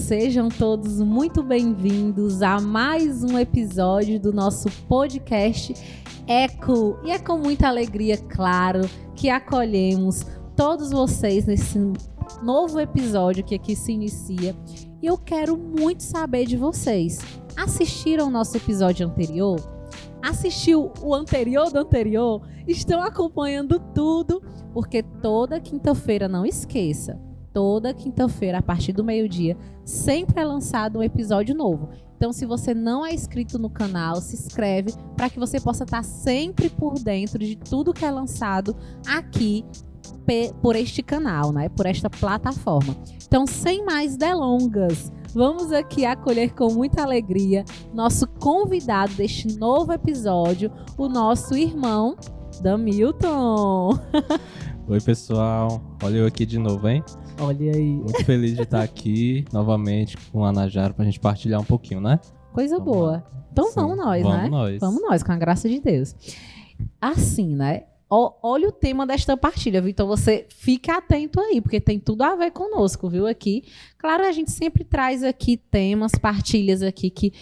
Sejam todos muito bem-vindos a mais um episódio do nosso podcast Eco. E é com muita alegria, claro, que acolhemos todos vocês nesse novo episódio que aqui se inicia. E eu quero muito saber de vocês. Assistiram o nosso episódio anterior? Assistiu o anterior do anterior? Estão acompanhando tudo? Porque toda quinta-feira, não esqueça, toda quinta-feira, a partir do meio-dia, sempre é lançado um episódio novo. Então, se você não é inscrito no canal, se inscreve para que você possa estar sempre por dentro de tudo que é lançado aqui por este canal, né? Por esta plataforma. Então, sem mais delongas, vamos aqui acolher com muita alegria nosso convidado deste novo episódio, o nosso irmão Damilton. Oi, pessoal. Olha eu aqui de novo, hein? Olha aí. Muito feliz de estar aqui novamente com a Najara pra gente partilhar um pouquinho, né? Coisa Vamos boa. lá. Então Sim, vamos nós, né? Vamos nós. Vamos nós, com a graça de Deus. Assim, né? Olha o tema desta partilha, viu? Então você fica atento aí, porque tem tudo a ver conosco, viu? Aqui. Claro, a gente sempre traz aqui temas, partilhas aqui que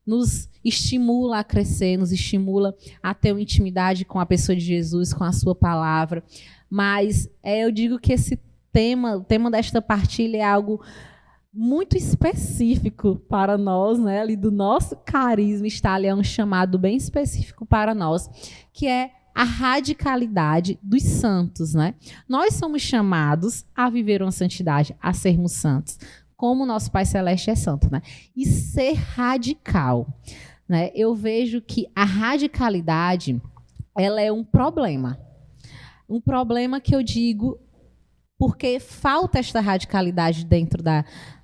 nos estimula a crescer, nos estimula a ter uma intimidade com a pessoa de Jesus, com a sua palavra. Mas eu digo que esse tema, o tema desta partilha é algo muito específico para nós, né? Ali do nosso carisma está ali um chamado bem específico para nós, que é a radicalidade dos santos, né? Nós somos chamados a viver uma santidade, a sermos santos, como o nosso Pai Celeste é santo, né? E ser radical, né? Eu vejo que a radicalidade, ela é um problema. Um problema que eu digo porque falta esta radicalidade dentro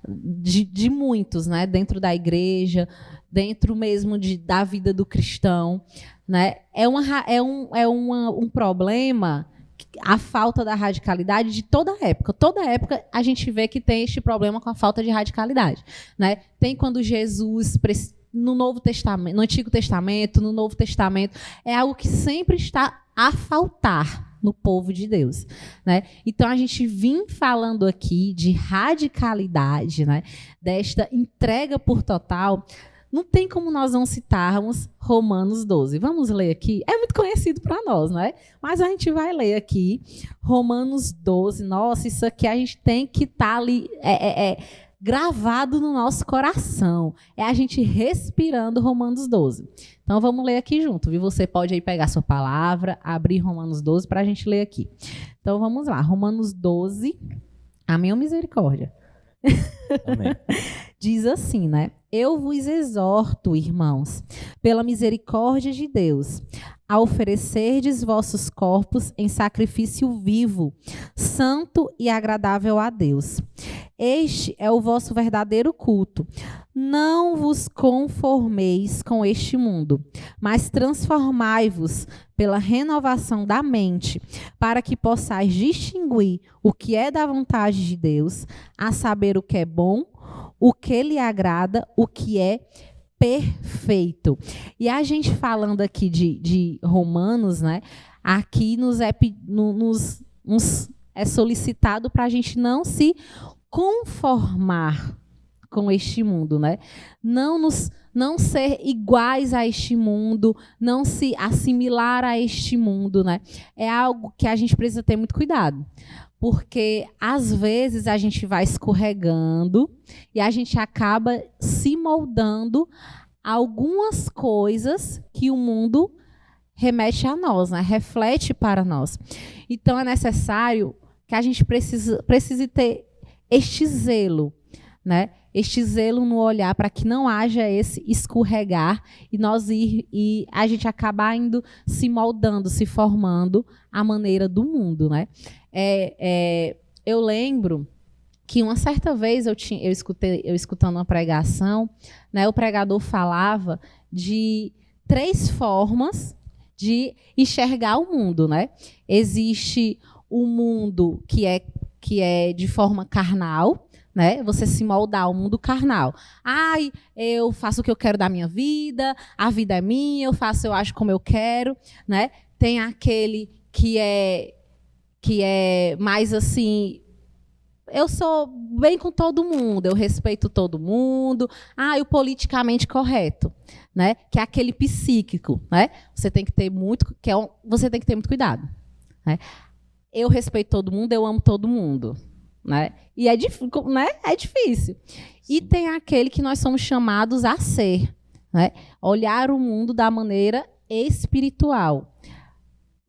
de muitos, né? Dentro da igreja, dentro mesmo da vida do cristão, né? É um problema, a falta da radicalidade de toda época. Toda época a gente vê que tem este problema com a falta de radicalidade, né? Tem quando Jesus, no Novo Testamento, no Antigo Testamento, no Novo Testamento, é algo que sempre está a faltar no povo de Deus, né? Então a gente vem falando aqui de radicalidade, né? Desta entrega por total. Não tem como nós não citarmos Romanos 12. Vamos ler aqui. É muito conhecido para nós, né? Mas a gente vai ler aqui Romanos 12. Nossa, isso aqui a gente tem que estar ali gravado no nosso coração. É a gente respirando Romanos 12. Então vamos ler aqui junto, viu? Você pode aí pegar sua palavra, abrir Romanos 12 para a gente ler aqui. Então vamos lá, Romanos 12. Amém ou misericórdia? Amém. Diz assim, né? Eu vos exorto, irmãos, pela misericórdia de Deus, a oferecerdes vossos corpos em sacrifício vivo, santo e agradável a Deus. Este é o vosso verdadeiro culto. Não vos conformeis com este mundo, mas transformai-vos pela renovação da mente, para que possais distinguir o que é da vontade de Deus, a saber o que é bom, o que lhe agrada, o que é perfeito. E a gente falando aqui de Romanos, né? Aqui nos é solicitado para a gente não se conformar com este mundo, né? Não ser iguais a este mundo, não se assimilar a este mundo, né? É algo que a gente precisa ter muito cuidado. Porque, às vezes, a gente vai escorregando e a gente acaba se moldando a algumas coisas que o mundo remete a nós, né? Reflete para nós. Então, é necessário que a gente precise ter este zelo, né? Este zelo no olhar para que não haja esse escorregar e a gente acabar indo se moldando, se formando à maneira do mundo, né? Eu lembro que uma certa vez eu escutando uma pregação, né? O pregador falava de 3 formas de enxergar o mundo, né? Existe o mundo que é de forma carnal, né? Você se moldar ao mundo carnal. Ai, eu faço o que eu quero da minha vida, a vida é minha, eu acho como eu quero, né? Tem aquele que é mais assim, eu sou bem com todo mundo, eu respeito todo mundo. O politicamente correto, né? Que é aquele psíquico, né? Você tem que ter muito, você tem que ter muito cuidado, né? Eu respeito todo mundo, eu amo todo mundo, né? E é difícil. E tem aquele que nós somos chamados a ser, né? Olhar o mundo da maneira espiritual.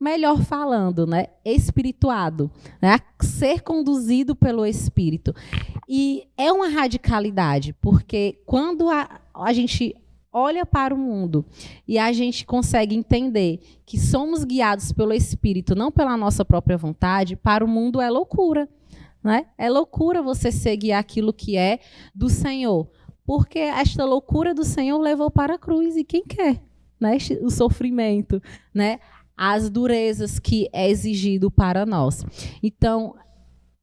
Melhor falando, né? Espirituado, né? Ser conduzido pelo Espírito. E é uma radicalidade, porque quando a gente olha para o mundo e a gente consegue entender que somos guiados pelo Espírito, não pela nossa própria vontade, para o mundo é loucura, né? É loucura você seguir aquilo que é do Senhor, porque esta loucura do Senhor levou para a cruz, e quem quer, né? O sofrimento, né? As durezas que é exigido para nós. Então,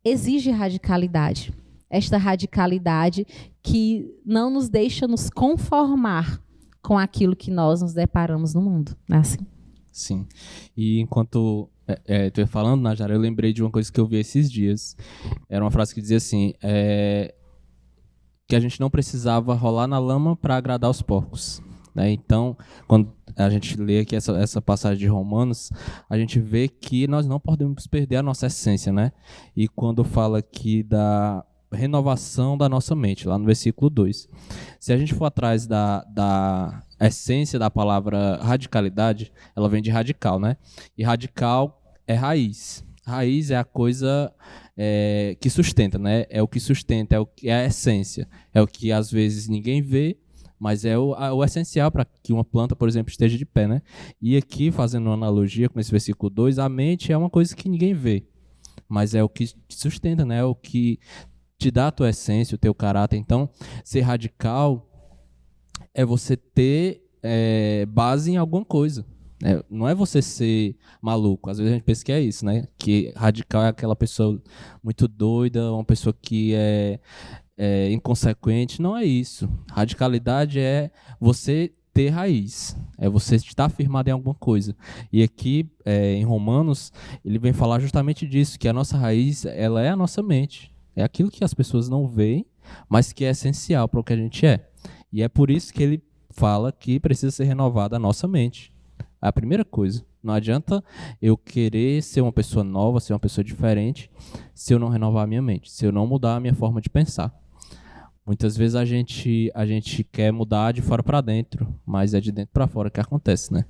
exige radicalidade. Esta radicalidade que não nos deixa nos conformar com aquilo que nós nos deparamos no mundo. Não é assim? Sim. E enquanto tu ia falando, Najara, eu lembrei de uma coisa que eu vi esses dias. Era uma frase que dizia assim, que a gente não precisava rolar na lama para agradar os porcos. Né? Então, quando a gente lê aqui essa passagem de Romanos, a gente vê que nós não podemos perder a nossa essência, né? E quando fala aqui da renovação da nossa mente, lá no versículo 2. Se a gente for atrás da essência da palavra radicalidade, ela vem de radical, né? E radical é raiz. Raiz é a coisa que sustenta, né? É o que sustenta, é a essência. É o que às vezes ninguém vê, mas é o essencial para que uma planta, por exemplo, esteja de pé, né? E aqui, fazendo uma analogia com esse versículo 2, a mente é uma coisa que ninguém vê, mas é o que te sustenta, né? É o que te dá a tua essência, o teu caráter. Então, ser radical é você ter base em alguma coisa. Não é você ser maluco. Às vezes a gente pensa que é isso, né? Que radical é aquela pessoa muito doida, uma pessoa que é inconsequente. Não é isso. Radicalidade é você ter raiz, é você estar firmado em alguma coisa. E aqui em Romanos ele vem falar justamente disso, que a nossa raiz, ela é a nossa mente, é aquilo que as pessoas não veem, mas que é essencial para o que a gente é. E é por isso que ele fala que precisa ser renovada a nossa mente. É a primeira coisa. Não adianta eu querer ser uma pessoa nova, ser uma pessoa diferente, se eu não renovar a minha mente, se eu não mudar a minha forma de pensar. Muitas vezes a gente quer mudar de fora para dentro, mas é de dentro para fora que acontece, né?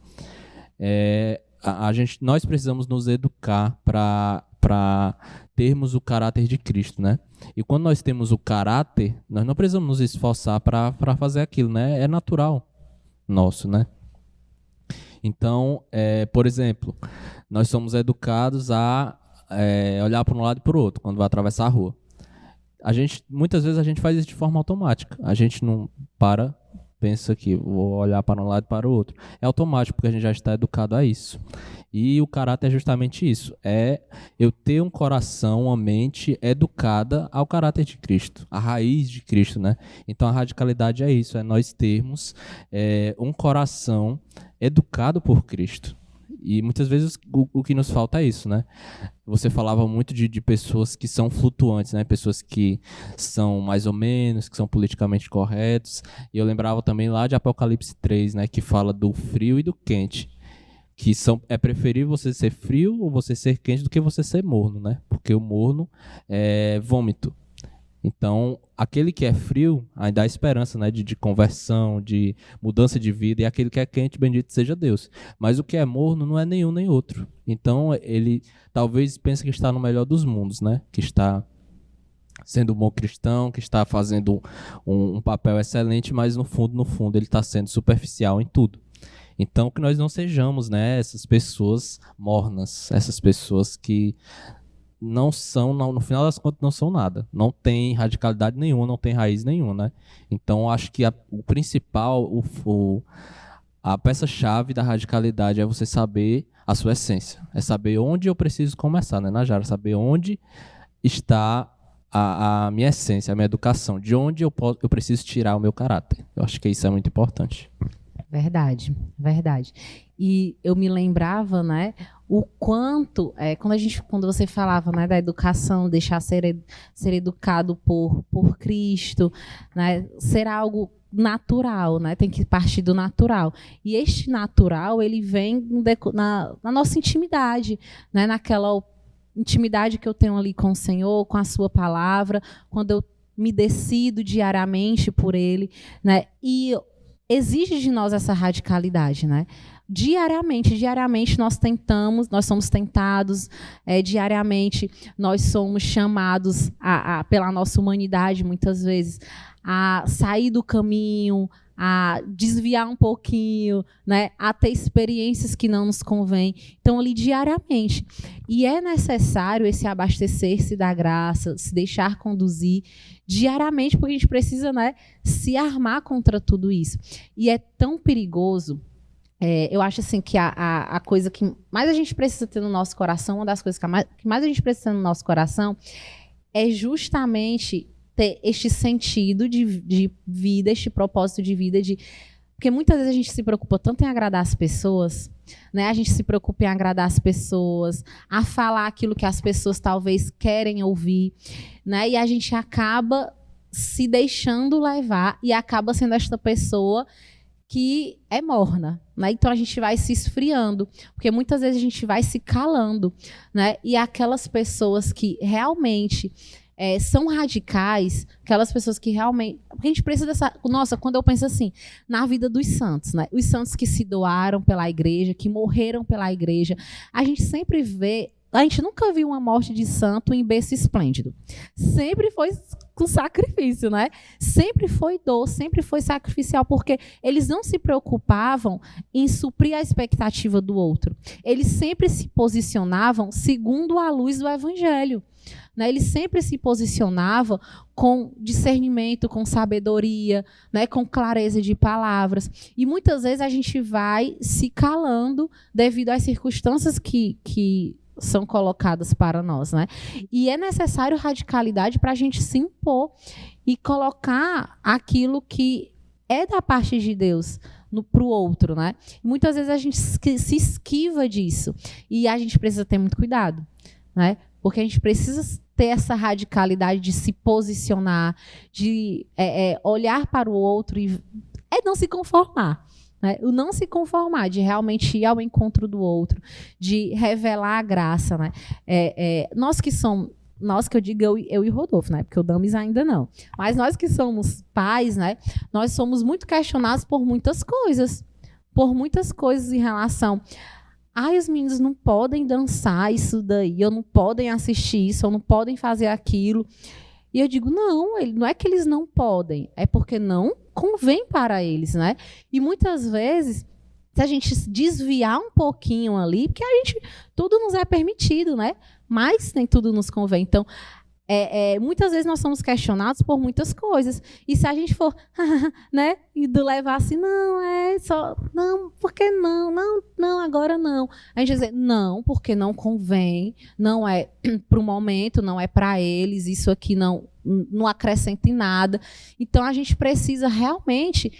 Nós precisamos nos educar para termos o caráter de Cristo, né? E quando nós temos o caráter, nós não precisamos nos esforçar para fazer aquilo, né? É natural nosso, né? Então, por exemplo, nós somos educados a olhar para um lado e para o outro quando vai atravessar a rua. Muitas vezes a gente faz isso de forma automática. A gente não pensa que vou olhar para um lado e para o outro. É automático, porque a gente já está educado a isso. E o caráter é justamente isso. É eu ter um coração, uma mente educada ao caráter de Cristo, a raiz de Cristo, né? Então a radicalidade é isso, é nós termos um coração educado por Cristo. E muitas vezes o que nos falta é isso, né? Você falava muito de pessoas que são flutuantes, né? Pessoas que são mais ou menos, que são politicamente corretos. E eu lembrava também lá de Apocalipse 3, né? Que fala do frio e do quente. Que é preferível você ser frio ou você ser quente do que você ser morno, né? Porque o morno é vômito. Então, aquele que é frio, ainda há esperança, né, de conversão, de mudança de vida, e aquele que é quente, bendito seja Deus. Mas o que é morno não é nenhum nem outro. Então, ele talvez pense que está no melhor dos mundos, né? Que está sendo um bom cristão, que está fazendo um papel excelente, mas no fundo, ele está sendo superficial em tudo. Então, que nós não sejamos, né, essas pessoas mornas, essas pessoas que no final das contas não são nada, não tem radicalidade nenhuma, não tem raiz nenhuma, né? Então acho que o principal, a peça-chave da radicalidade é você saber a sua essência, é saber onde eu preciso começar, né, Najara? Saber onde está a minha essência, a minha educação, de onde eu preciso tirar o meu caráter. Eu acho que isso é muito importante. Verdade, verdade. E eu me lembrava, né, o quanto, quando você falava, né, da educação, deixar ser educado por Cristo, né, ser algo natural, né, tem que partir do natural. E este natural, ele vem na nossa intimidade, né, naquela intimidade que eu tenho ali com o Senhor, com a sua palavra, quando eu me decido diariamente por Ele, né, e exige de nós essa radicalidade, né? Diariamente nós somos tentados, diariamente nós somos chamados pela nossa humanidade, muitas vezes, a sair do caminho, a desviar um pouquinho, né? A ter experiências que não nos convêm. Então, ali diariamente. E é necessário esse abastecer-se da graça, se deixar conduzir diariamente, porque a gente precisa, né, se armar contra tudo isso. E é tão perigoso. Eu acho assim que a coisa que mais a gente precisa ter no nosso coração, uma das coisas que mais a gente precisa ter no nosso coração, é justamente ter este sentido de vida, este propósito de vida, porque muitas vezes a gente se preocupa tanto em agradar as pessoas, né? A gente se preocupa em agradar as pessoas, a falar aquilo que as pessoas talvez querem ouvir, né? E a gente acaba se deixando levar e acaba sendo esta pessoa que é morna, né? Então a gente vai se esfriando, porque muitas vezes a gente vai se calando, né? E aquelas pessoas que realmente são radicais, aquelas pessoas que realmente... Porque a gente precisa dessa... Nossa, quando eu penso assim, na vida dos santos, né? Os santos que se doaram pela igreja, que morreram pela igreja, a gente sempre vê... A gente nunca viu uma morte de santo em berço esplêndido. Sempre foi com sacrifício, né? Sempre foi dor, sempre foi sacrificial, porque eles não se preocupavam em suprir a expectativa do outro. Eles sempre se posicionavam segundo a luz do evangelho. Né, ele sempre se posicionava com discernimento, com sabedoria, né, com clareza de palavras. E muitas vezes a gente vai se calando devido às circunstâncias que são colocadas para nós. Né? E é necessário radicalidade para a gente se impor e colocar aquilo que é da parte de Deus para o outro. Né? E muitas vezes a gente se esquiva disso. E a gente precisa ter muito cuidado. Né? Porque a gente precisa ter essa radicalidade de se posicionar, de olhar para o outro e não se conformar. Né? O não se conformar, de realmente ir ao encontro do outro, de revelar a graça. Né? Nós que eu digo eu e Rodolfo, né? Porque o Damis ainda não. Mas nós que somos pais, né? Nós somos muito questionados por muitas coisas em relação... os meninos não podem dançar isso daí, ou não podem assistir isso, ou não podem fazer aquilo. E eu digo, não é que eles não podem, é porque não convém para eles, né? E muitas vezes, se a gente desviar um pouquinho ali, porque tudo nos é permitido, né? Mas nem tudo nos convém. Então, muitas vezes nós somos questionados por muitas coisas. E se a gente for, né, e levar assim, não, por que não? Não, agora não. A gente dizer, não, porque não convém, não é para o momento, não é para eles, isso aqui não acrescenta em nada. Então a gente precisa realmente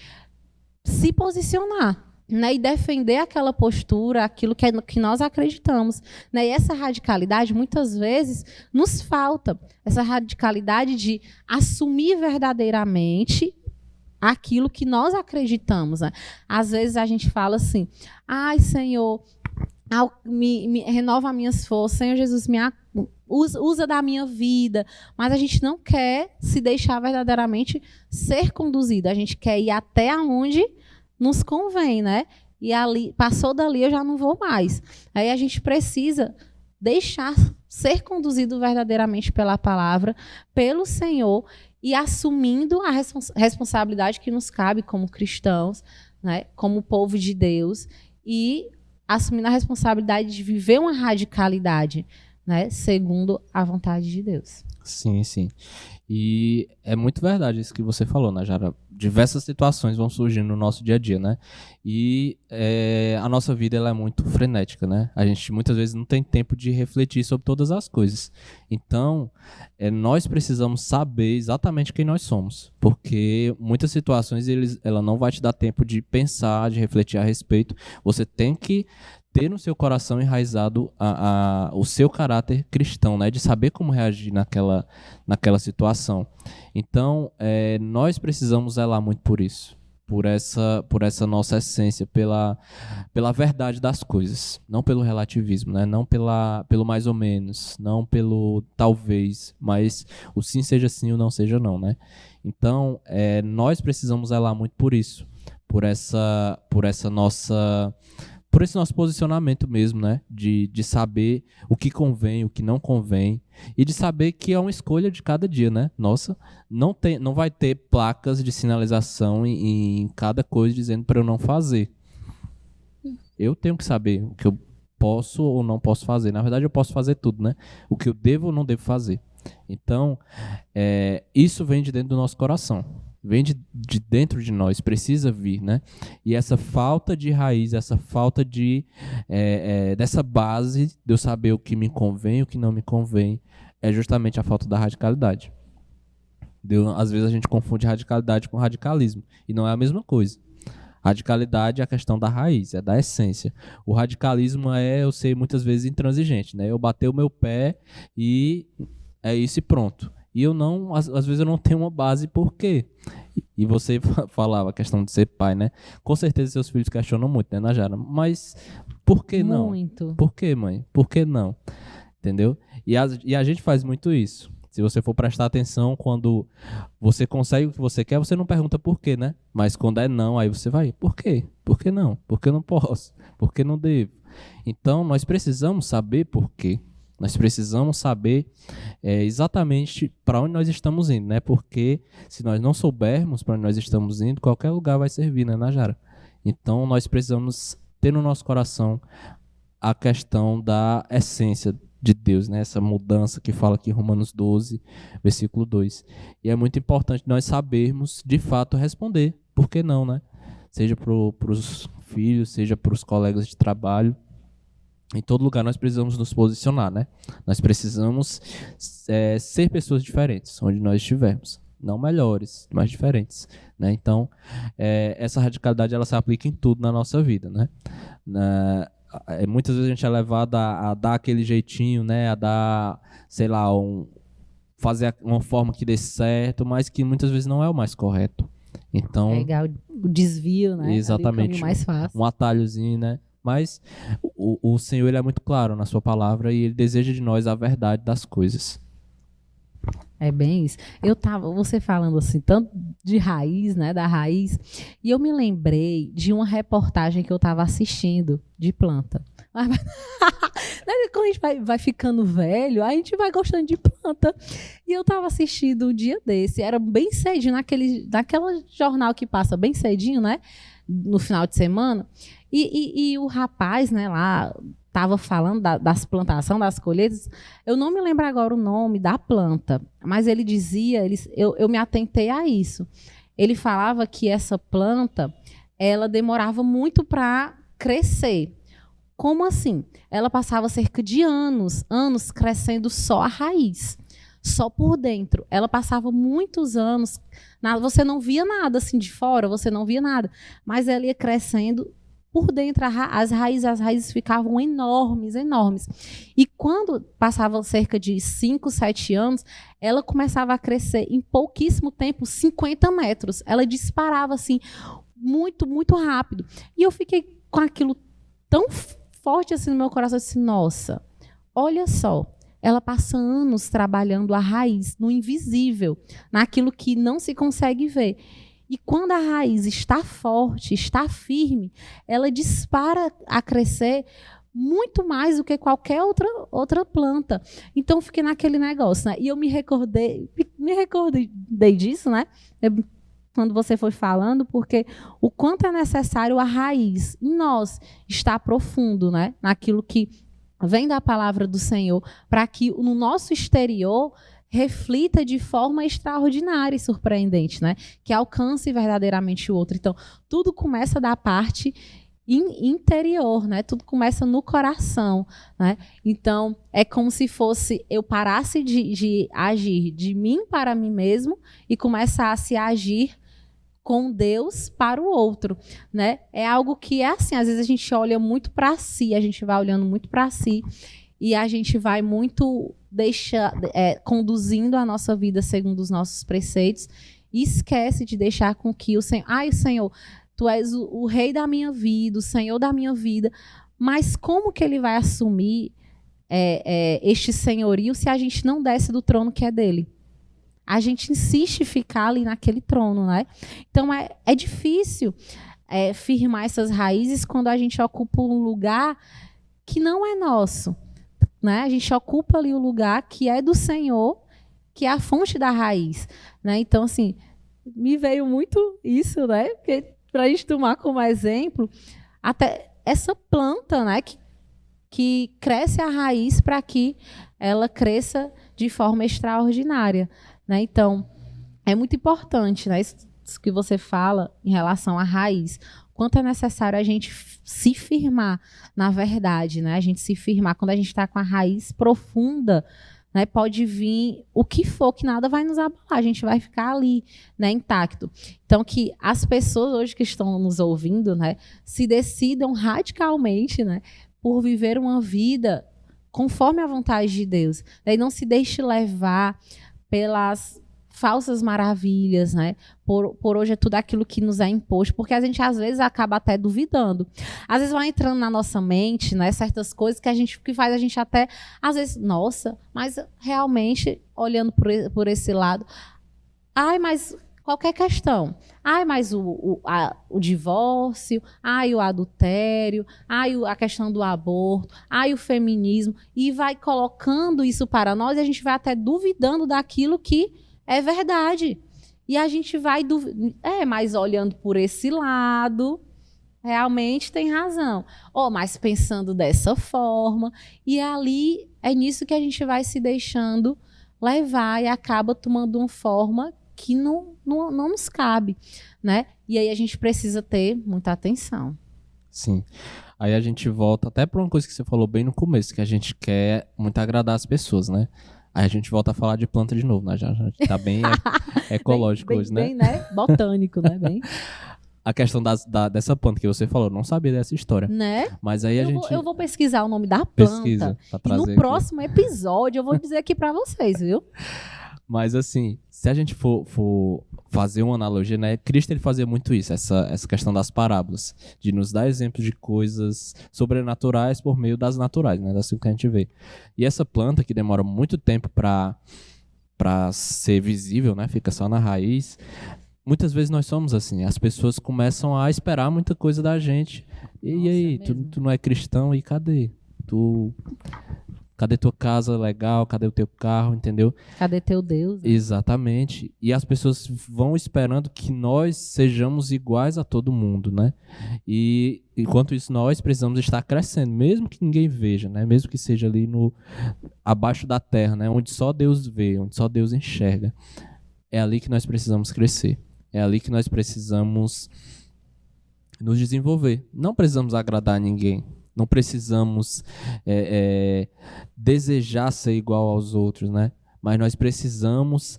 se posicionar. Né, e defender aquela postura, aquilo que nós acreditamos. Né, e essa radicalidade, muitas vezes, nos falta. Essa radicalidade de assumir verdadeiramente aquilo que nós acreditamos. Né? Às vezes a gente fala assim, Senhor, me renova as minhas forças, Senhor Jesus, usa da minha vida. Mas a gente não quer se deixar verdadeiramente ser conduzido. A gente quer ir até onde nos convém, né? E ali, passou dali, eu já não vou mais. Aí a gente precisa deixar ser conduzido verdadeiramente pela palavra, pelo Senhor, e assumindo a responsabilidade que nos cabe como cristãos, né? Como povo de Deus, e assumindo a responsabilidade de viver uma radicalidade, né, segundo a vontade de Deus. Sim, sim. E é muito verdade isso que você falou, né, Jara? Diversas situações vão surgindo no nosso dia a dia, né? E a nossa vida ela é muito frenética, né? A gente muitas vezes não tem tempo de refletir sobre todas as coisas. Então, nós precisamos saber exatamente quem nós somos, porque muitas situações ela não vai te dar tempo de pensar, de refletir a respeito. Você tem que ter no seu coração enraizado o seu caráter cristão, né? De saber como reagir naquela situação. Então, nós precisamos zelar muito por isso, por essa nossa essência, pela verdade das coisas, não pelo relativismo, né? Não pelo mais ou menos, não pelo talvez, mas o sim seja sim, o não seja não, né? Então, nós precisamos zelar muito por isso, por esse nosso posicionamento mesmo, né? De saber o que convém, o que não convém. E de saber que é uma escolha de cada dia, né? Nossa, não vai ter placas de sinalização em cada coisa dizendo para eu não fazer. Eu tenho que saber o que eu posso ou não posso fazer. Na verdade, eu posso fazer tudo, né? O que eu devo ou não devo fazer. Então, isso vem de dentro do nosso coração. Vem de dentro de nós, precisa vir, né? E essa falta de raiz, essa falta dessa base de eu saber o que me convém, o que não me convém, é justamente a falta da radicalidade. Às vezes a gente confunde radicalidade com radicalismo, e não é a mesma coisa. Radicalidade é a questão da raiz, é da essência. O radicalismo eu ser muitas vezes intransigente, né? Eu bater o meu pé e é isso e pronto. E eu não, às vezes eu não tenho uma base por quê. E você falava a questão de ser pai, né? Com certeza seus filhos questionam muito, né, Najara? Mas por que não? Muito. Por que, mãe? Por que não? Entendeu? E a gente faz muito isso. Se você for prestar atenção, quando você consegue o que você quer, você não pergunta por quê, né? Mas quando é não, aí você vai, por quê? Por que não? Por que eu não posso? Por que não devo? Então, nós precisamos saber por quê. Nós precisamos saber exatamente para onde nós estamos indo, né? Porque se nós não soubermos para onde nós estamos indo, qualquer lugar vai servir, né, Najara? Então, nós precisamos ter no nosso coração a questão da essência de Deus, né? Essa mudança que fala aqui em Romanos 12, versículo 2. E é muito importante nós sabermos, de fato, responder. Por que não, né? Seja para os filhos, seja para os colegas de trabalho. Em todo lugar nós precisamos nos posicionar, né? Nós precisamos ser pessoas diferentes, onde nós estivermos. Não melhores, mas diferentes, né? Então, essa radicalidade ela se aplica em tudo na nossa vida, né? Muitas vezes a gente é levado a dar aquele jeitinho, né? A dar, sei lá, fazer uma forma que dê certo, mas que muitas vezes não é o mais correto. Então, o desvio, né? Exatamente. Ali o caminho mais fácil. Um atalhozinho, né? Mas o Senhor ele é muito claro na sua palavra e ele deseja de nós a verdade das coisas. É bem isso. Você falando assim, tanto de raiz, né, da raiz, e eu me lembrei de uma reportagem que eu estava assistindo de planta. Quando a gente vai ficando velho, a gente vai gostando de planta. E eu estava assistindo um dia desse, era bem cedinho, naquela jornal que passa bem cedinho, né, no final de semana. E o rapaz, né, lá estava falando das plantações, das colheitas. Eu não me lembro agora o nome da planta, mas ele dizia, eu me atentei a isso. Ele falava que essa planta, ela demorava muito para crescer. Como assim? Ela passava cerca de anos crescendo só a raiz, só por dentro. Ela passava muitos anos, você não via nada assim de fora, você não via nada, mas ela ia crescendo por dentro, as raízes ficavam enormes. E quando passava cerca de 5, 7 anos, ela começava a crescer em pouquíssimo tempo, 50 metros. Ela disparava assim, muito, muito rápido. E eu fiquei com aquilo tão forte assim no meu coração, eu disse, nossa, olha só, ela passa anos trabalhando a raiz, no invisível, naquilo que não se consegue ver. E quando a raiz está forte, está firme, ela dispara a crescer muito mais do que qualquer outra planta. Então, fiquei naquele negócio, né? E eu me recordei disso, né? Quando você foi falando, porque o quanto é necessário a raiz em nós estar profundo, né? Naquilo que vem da palavra do Senhor, para que no nosso exterior reflita de forma extraordinária e surpreendente, né? Que alcance verdadeiramente o outro. Então, tudo começa da parte interior, né? Tudo começa no coração, né? Então, é como se fosse eu parasse de agir de mim para mim mesmo e começasse a agir com Deus para o outro, né? É algo que é assim, às vezes a gente olha muito para si, a gente vai olhando muito para si e a gente vai muito conduzindo a nossa vida segundo os nossos preceitos e esquece de deixar com que o Senhor... Ai, Senhor, Tu és o rei da minha vida, o Senhor da minha vida, mas como que Ele vai assumir este senhorio se a gente não desce do trono que é dele? A gente insiste em ficar ali naquele trono, né? Então, é difícil firmar essas raízes quando a gente ocupa um lugar que não é nosso, né? A gente ocupa ali o lugar que é do Senhor, que é a fonte da raiz, né? Então, assim, me veio muito isso, né? Porque, para a gente tomar como exemplo, até essa planta, né? Que cresce a raiz para que ela cresça de forma extraordinária, né? Então, é muito importante, né, isso que você fala em relação à raiz. Quanto é necessário a gente se firmar na verdade, né? A gente se firmar quando a gente está com a raiz profunda, né? Pode vir o que for, que nada vai nos abalar, a gente vai ficar ali, né, intacto. Então, que as pessoas hoje que estão nos ouvindo, né, se decidam radicalmente, né, por viver uma vida conforme a vontade de Deus. Daí não se deixe levar pelas falsas maravilhas, né? Por hoje é tudo aquilo que nos é imposto, porque a gente às vezes acaba até duvidando. Às vezes vai entrando na nossa mente, né, certas coisas que faz a gente até, às vezes, nossa, mas realmente, olhando por esse lado, ai, mas qualquer questão. Ai, mas o divórcio, ai, o adultério, ai, a questão do aborto, ai, o feminismo, e vai colocando isso para nós e a gente vai até duvidando daquilo que é verdade. E a gente vai mas olhando por esse lado, realmente tem razão. Mas pensando dessa forma, e ali é nisso que a gente vai se deixando levar e acaba tomando uma forma que não nos cabe, né? E aí a gente precisa ter muita atenção. Sim. Aí a gente volta até para uma coisa que você falou bem no começo, que a gente quer muito agradar as pessoas, né? Aí a gente volta a falar de planta de novo, né? Já tá bem ecológico hoje, né? Bem, né? Botânico, né? Bem... A questão dessa planta que você falou, eu não sabia dessa história. Né? Mas aí eu vou pesquisar o nome da planta. Pesquisa, pra trazer e no aqui. próximo episódio eu vou dizer aqui para vocês, viu? Mas assim, se a gente for fazer uma analogia, né? Cristo ele fazia muito isso, essa questão das parábolas, de nos dar exemplos de coisas sobrenaturais por meio das naturais, né? Das que a gente vê. E essa planta que demora muito tempo para ser visível, né? Fica só na raiz. Muitas vezes nós somos assim, as pessoas começam a esperar muita coisa da gente. E aí, tu não é cristão e cadê? Cadê tua casa legal? Cadê o teu carro? Entendeu? Cadê teu Deus? Né? Exatamente. E as pessoas vão esperando que nós sejamos iguais a todo mundo, né? E enquanto isso, nós precisamos estar crescendo, mesmo que ninguém veja, né? Mesmo que seja ali abaixo da terra, né? Onde só Deus vê, onde só Deus enxerga. É ali que nós precisamos crescer. É ali que nós precisamos nos desenvolver. Não precisamos agradar ninguém. Não precisamos desejar ser igual aos outros, né? Mas nós precisamos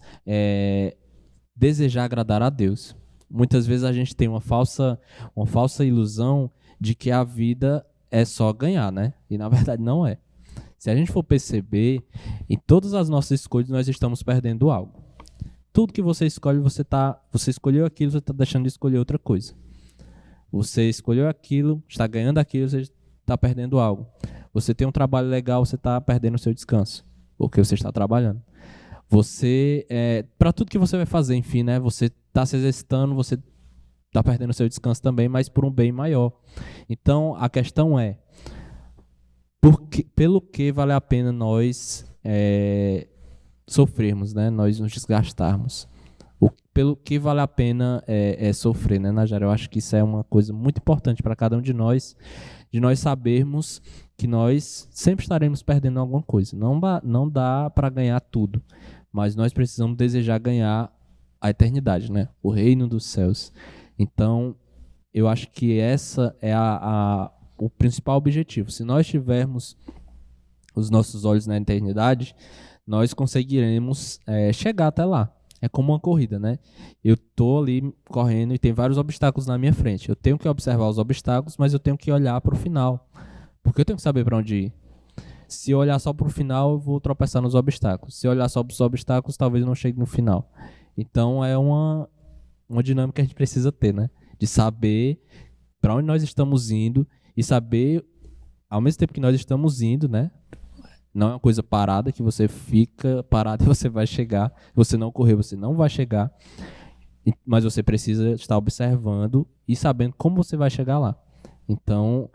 desejar agradar a Deus. Muitas vezes a gente tem uma falsa ilusão de que a vida é só ganhar, né? E na verdade não é. Se a gente for perceber, em todas as nossas escolhas nós estamos perdendo algo. Tudo que você escolhe, você escolheu aquilo, você está deixando de escolher outra coisa. Você escolheu aquilo, está ganhando aquilo, você está perdendo algo. Você tem um trabalho legal, você está perdendo o seu descanso, porque você está trabalhando. Você, para tudo que você vai fazer, enfim, né? Você está se exercitando, você está perdendo o seu descanso também, mas por um bem maior. Então, a questão é, pelo que vale a pena nós sofrermos, né? Nós nos desgastarmos? pelo que vale a pena sofrer, né, Najara? Eu acho que isso é uma coisa muito importante para cada um de nós sabermos que nós sempre estaremos perdendo alguma coisa. Não dá para ganhar tudo, mas nós precisamos desejar ganhar a eternidade, né? O reino dos céus. Então, eu acho que essa é o principal objetivo. Se nós tivermos os nossos olhos na eternidade, nós conseguiremos chegar até lá. É como uma corrida, né? Eu tô ali correndo e tem vários obstáculos na minha frente. Eu tenho que observar os obstáculos, mas eu tenho que olhar para o final, porque eu tenho que saber para onde ir. Se eu olhar só para o final, eu vou tropeçar nos obstáculos. Se eu olhar só para os obstáculos, talvez eu não chegue no final. Então é uma dinâmica que a gente precisa ter, né? De saber para onde nós estamos indo e saber, ao mesmo tempo que nós estamos indo, né? Não é uma coisa parada, que você fica parado e você vai chegar. Se você não correr, você não vai chegar. Mas você precisa estar observando e sabendo como você vai chegar lá. Então,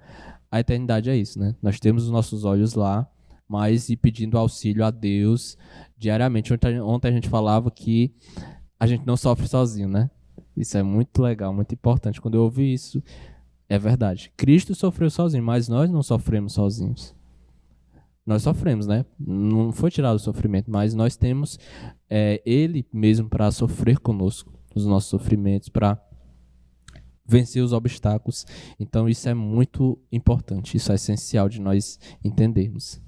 a eternidade é isso, né? Nós temos os nossos olhos lá, mas ir pedindo auxílio a Deus diariamente. Ontem a gente falava que a gente não sofre sozinho, né? Isso é muito legal, muito importante. Quando eu ouvi isso, é verdade. Cristo sofreu sozinho, mas nós não sofremos sozinhos. Nós sofremos, né? Não foi tirado o sofrimento, mas nós temos Ele mesmo para sofrer conosco os nossos sofrimentos, para vencer os obstáculos. Então isso é muito importante, isso é essencial de nós entendermos.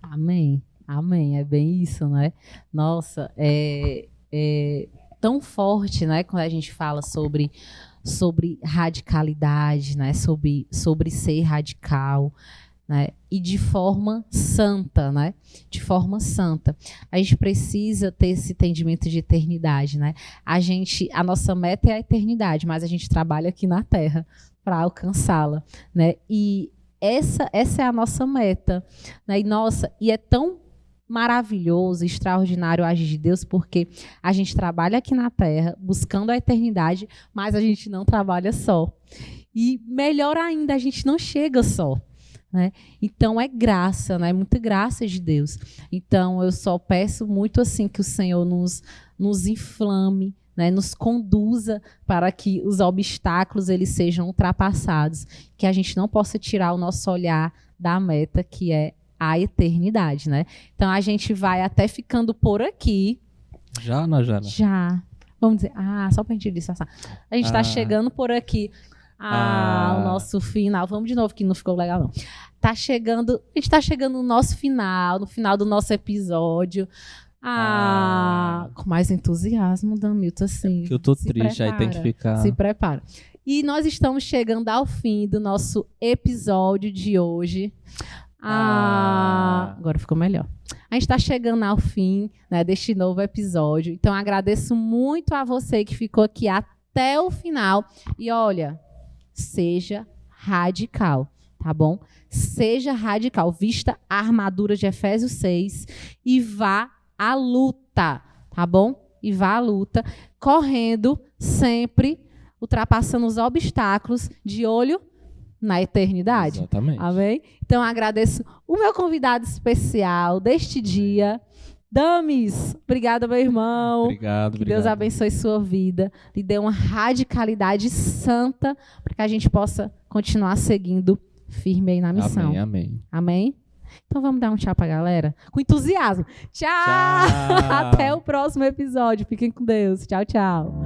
Amém, amém, é bem isso, né? Nossa, é tão forte, né? Quando a gente fala sobre radicalidade, né? Sobre ser radical, né? E de forma santa, né? De forma santa. A gente precisa ter esse entendimento de eternidade, né? A nossa meta é a eternidade, mas a gente trabalha aqui na Terra para alcançá-la, né? E essa é a nossa meta, né? E é tão maravilhoso, extraordinário agir de Deus, porque a gente trabalha aqui na Terra buscando a eternidade, mas a gente não trabalha só. E melhor ainda, a gente não chega só. Né? Então é graça, né? Muita graça de Deus. Então eu só peço muito assim que o Senhor nos inflame, né? Nos conduza para que os obstáculos eles sejam ultrapassados, que a gente não possa tirar o nosso olhar da meta, que é a eternidade, né? Então a gente vai até ficando por aqui. Já, Najara? Já. Vamos dizer, só para a gente disfarçar. A gente está chegando por aqui. O nosso final. Vamos de novo, que não ficou legal, não. A gente está chegando no nosso final, no final do nosso episódio. Com mais entusiasmo, Damilton, assim. Que eu tô triste, aí tem que ficar. Se prepara. E nós estamos chegando ao fim do nosso episódio de hoje. Agora ficou melhor. A gente está chegando ao fim, né, deste novo episódio. Então, agradeço muito a você que ficou aqui até o final. E olha, seja radical, tá bom? Seja radical. Vista a armadura de Efésios 6 e vá à luta, tá bom? E vá à luta, correndo sempre, ultrapassando os obstáculos, de olho na eternidade. Exatamente. Amém? Então, agradeço o meu convidado especial deste dia, Damis. Obrigada, meu irmão. Obrigado. Que Deus abençoe sua vida. Lhe dê uma radicalidade santa para que a gente possa continuar seguindo firme aí na missão. Amém. Amém? Então vamos dar um tchau pra galera? Com entusiasmo. Tchau! Até o próximo episódio. Fiquem com Deus. Tchau, tchau.